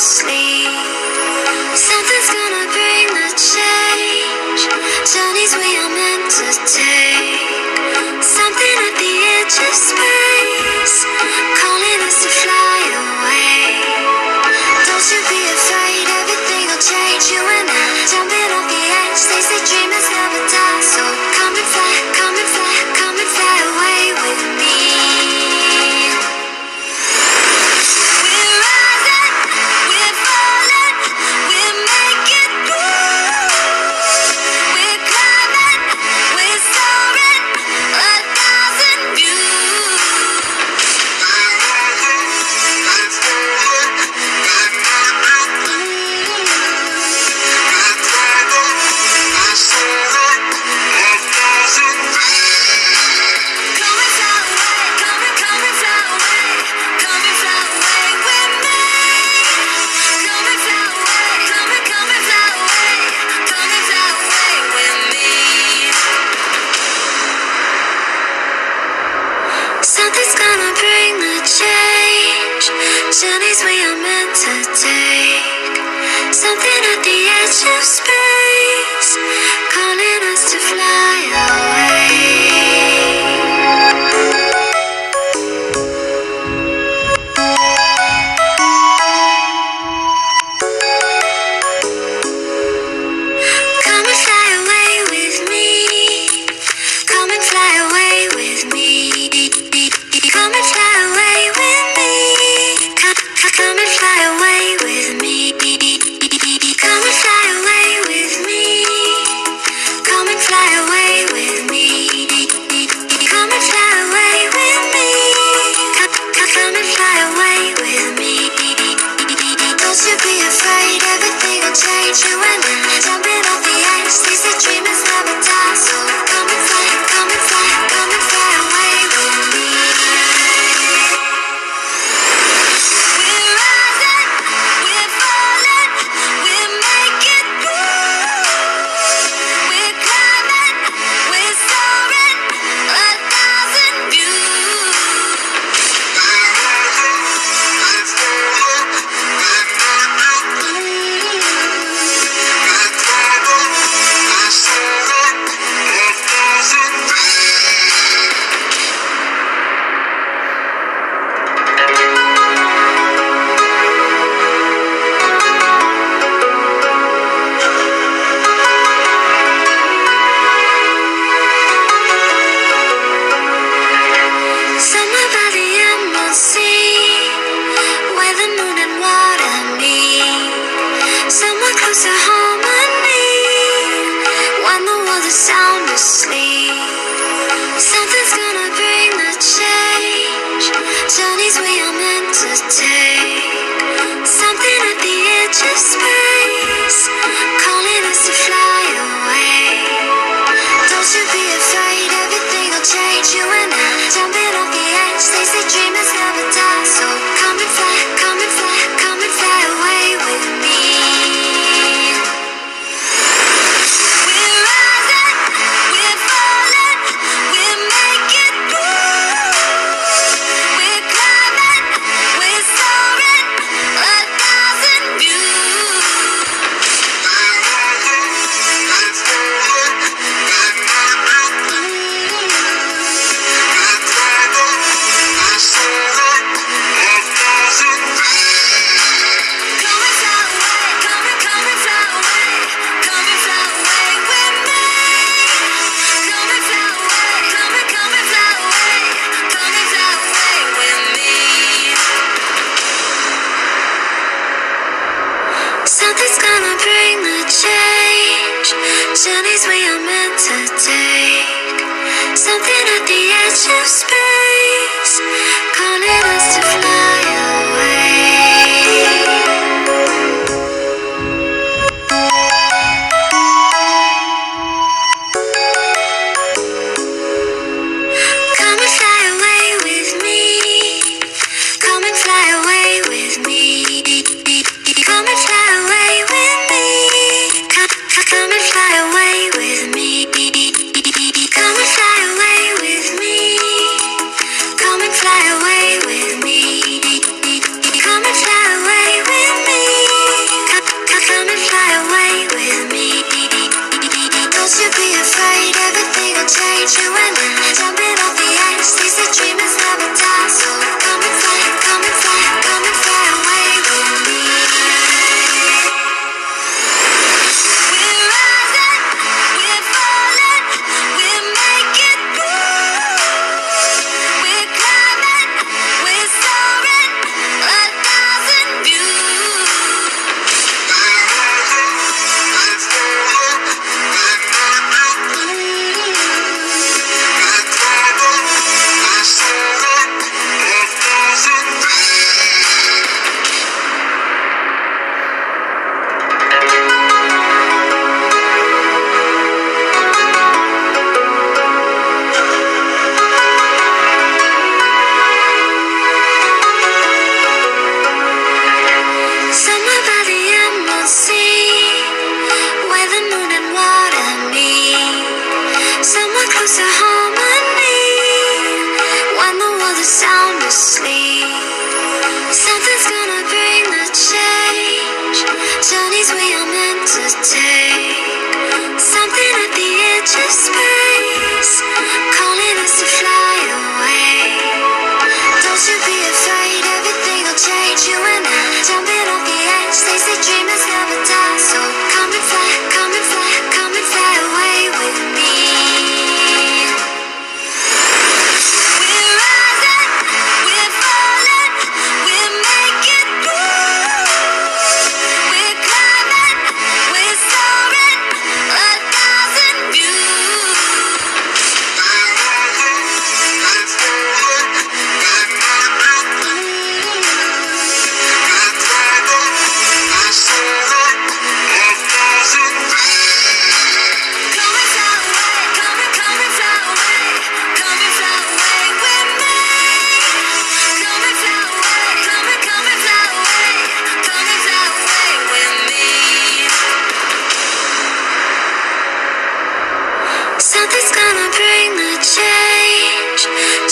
sleep. Something's gonna bring the change. Journeys we are meant to take. Something at the edge of space, calling us to fly away. Don't you be afraid, everything will change. You and I, jumping off the edge. They say dreamers never die, so come and fly, come and fly, come and fly away with me. We're rising, we're falling, we're making moves. We're climbing, we're soaring, 1,000 views. Something's gonna bring the change. Journeys we are meant to take. Something at the edge of space, calling us to fly away. Come and fly away with me. Come and fly away with me. Come and fly away with me. Come and fly away with me. Come and fly away with me. Come and fly away with me. Come and fly away with me. Come and fly away with me. Don't you be afraid, everything will change. You and I, jumping off the edge. They say dreamers never die, so come and fly, come and fly, come and fly away with me. We're rising, we're falling, we're making moves. We're climbing, we're soaring, 1,000 views. Somewhere by the emerald sea, where the moon and water meet. Somewhere close to harmony, when the world is sound asleep. Something's gonna bring the change. Journeys we are meant to take. Something at the edge of space, calling us to fly away. Don't you be afraid, everything will change. You and I, jumping off the edge. They say dreamers never die, so come and fly, come and fly, come and fly away with me. We're rising, we're falling, we're making moves. We're climbing, we're soaring, 1,000 views. Something's gonna bring the change. Journeys we are meant to take. Something at the edge of space, calling us to fly away. Come and fly away with me. Come and fly away with me. Come and fly away with me. Come and fly away with me. Come and fly away with me. Come and fly away with me. we are meant to take. Something at the edge of space, calling us to fly away. Don't you be afraid, everything will change. You and I, jumping off the edge. They say dreamers never die, so come and fly, come and fly, come and fly away with me. We're rising, we're falling, we're making moves. We're climbing, we're soaring, 1,000 views. Something's gonna bring the change.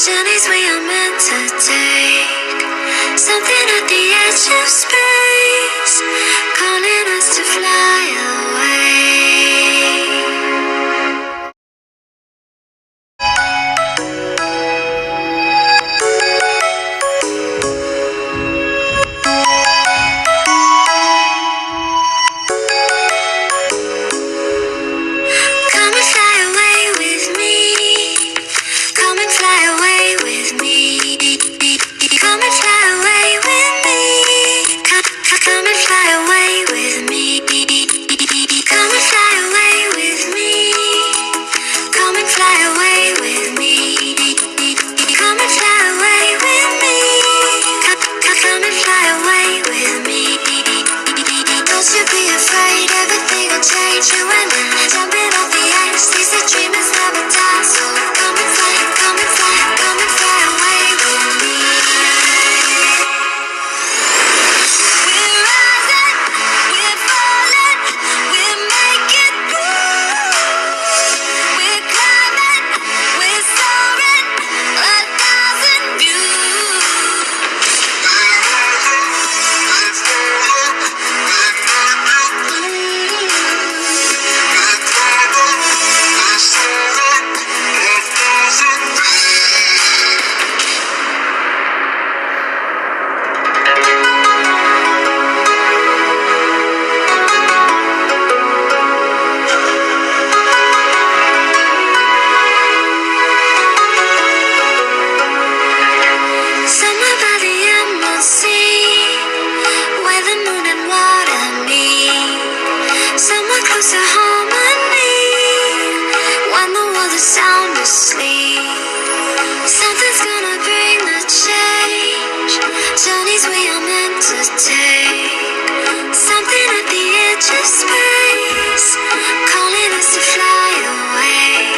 Journeys we are meant to take. Something at the edge of space, calling us to fly away. Come and fly away with me. Come and fly away with me. Come and fly away with me. Come and fly away with me. Come and fly away with me. Come and fly away with me. Come and fly away with me. Come and fly away with me. Don't you be afraid, everything will change. You and I, jumping off the edge. They say dreamers never die, so come and fly, come and fly, come and fly away with me. We're rising, we're falling, we're making moves. We're climbing, we're soaring, 1,000 views. Somewhere by the emerald sea, where the moon and water meet. Somewhere close to harmony, when the world is sound asleep. Something's gonna bring the change. Journeys we are meant to take. Something at the edge of space, calling us to fly away.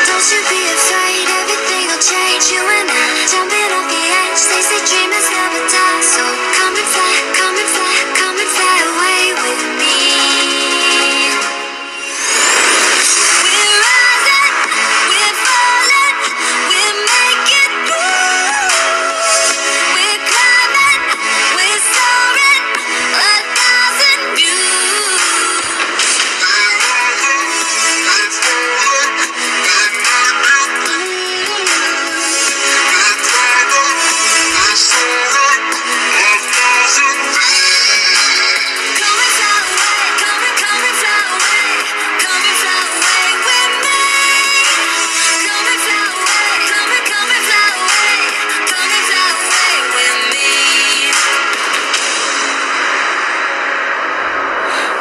Don't you be afraid, everything will change. You and I, jumping off the edge. They say dreamers never die, so come and fly, come and fly, come and fly away with me. We're rising, we're falling, we're making moves. We're climbing, we're soaring, 1,000 views.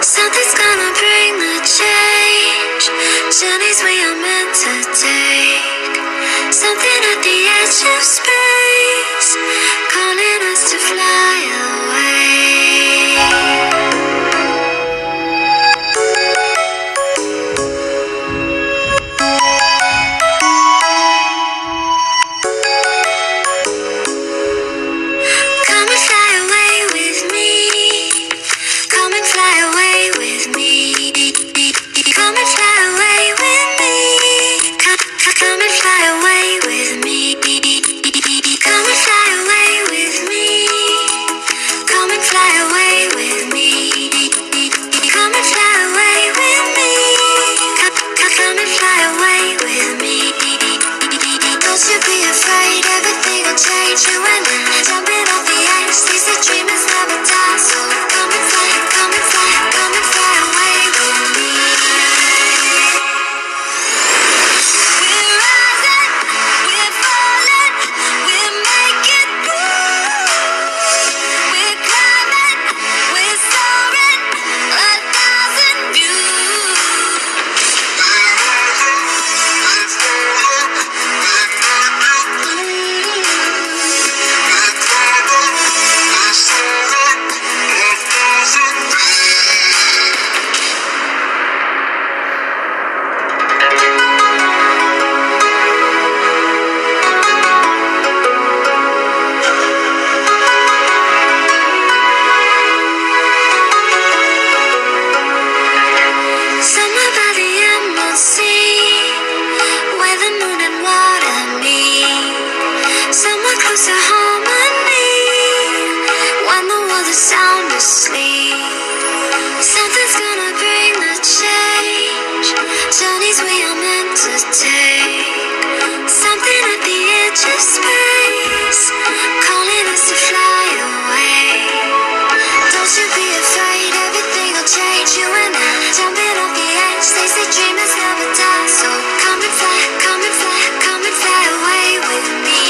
Something's gonna bring the change. Journeys we are meant to take. Something at the edge of space, calling us to fly away. Come and fly away with me. Come and fly away with me. Come and fly away with me. Come and fly away with me. Come and fly away with me. Come and fly sleep. Something's gonna bring the change. Journeys we are meant to take. Something at the edge of space, calling us to fly away. Don't you be afraid, everything will change. You and I, jumping off the edge. They say dreamers never die, so come and fly, come and fly, come and fly away with me.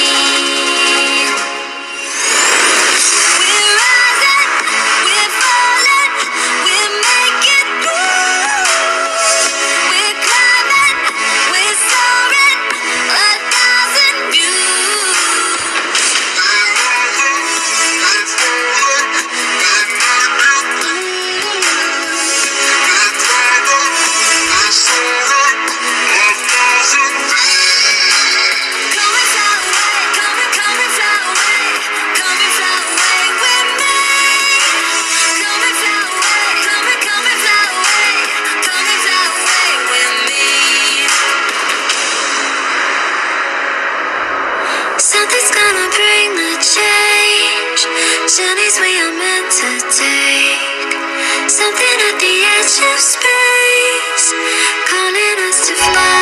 We're rising, we're falling, we're making moves. We're climbing, we're soaring, 1,000 views. Come and fly away, come and fly away, come and fly away with me. Come and fly away, come and fly away, come and fly away with me. Something's gonna bring the change. Journeys we are meant to take. Something at the edge of space, calling us to fly.